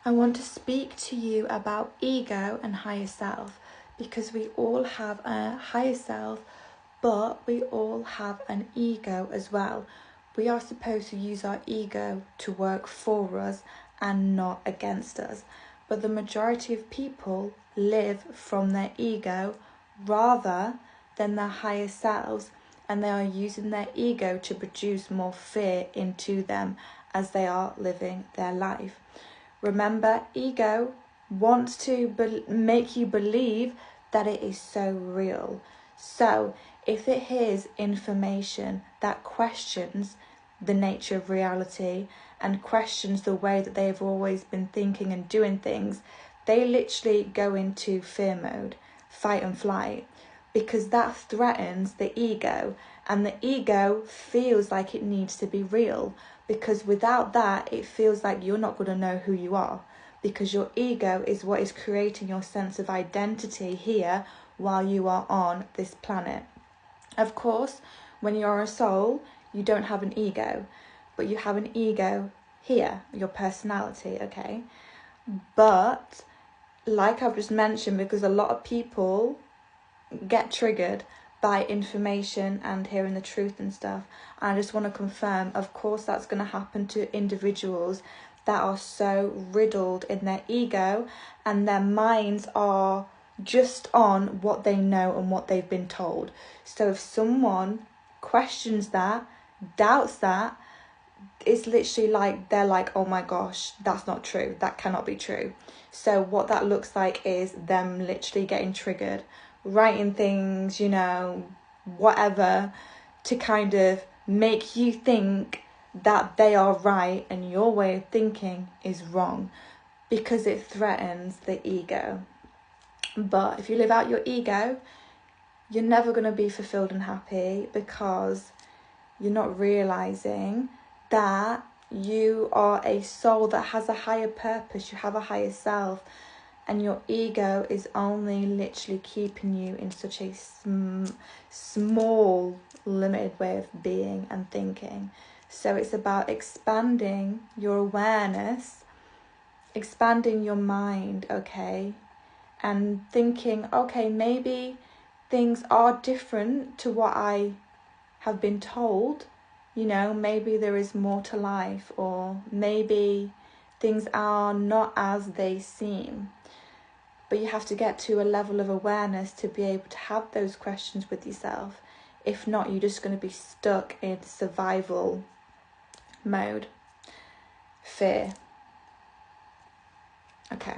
I want to speak to you about ego and higher self, because we all have a higher self, but we all have an ego as well. We are supposed to use our ego to work for us and not against us. But the majority of people live from their ego rather than their higher selves, and they are using their ego to produce more fear into them as they are living their life. Remember, ego wants to make you believe that it is so real. So if it hears information that questions the nature of reality and questions the way that they've always been thinking and doing things, they literally go into fear mode, fight and flight, because that threatens the ego, and the ego feels like it needs to be real, because without that it feels like you're not going to know who you are, because your ego is what is creating your sense of identity here while you are on this planet. Of course, when you're a soul, you don't have an ego, but you have an ego here, your personality, okay? But like I've just mentioned, because a lot of people get triggered by information and hearing the truth and stuff, and I just want to confirm, of course that's going to happen to individuals that are so riddled in their ego and their minds are just on what they know and what they've been told. So if someone questions that, doubts that, it's literally like they're like, oh my gosh, that's not true, that cannot be true. So what that looks like is them literally getting triggered, writing things, whatever, to kind of make you think that they are right and your way of thinking is wrong, because it threatens the ego. But if you live out your ego, you're never going to be fulfilled and happy, because you're not realizing that you are a soul that has a higher purpose, you have a higher self, and your ego is only literally keeping you in such a small, limited way of being and thinking. So it's about expanding your awareness, expanding your mind, okay, and thinking, okay, maybe things are different to what I have been told, maybe there is more to life, or maybe things are not as they seem. But you have to get to a level of awareness to be able to have those questions with yourself. If not, you're just going to be stuck in survival mode. Fear. Okay.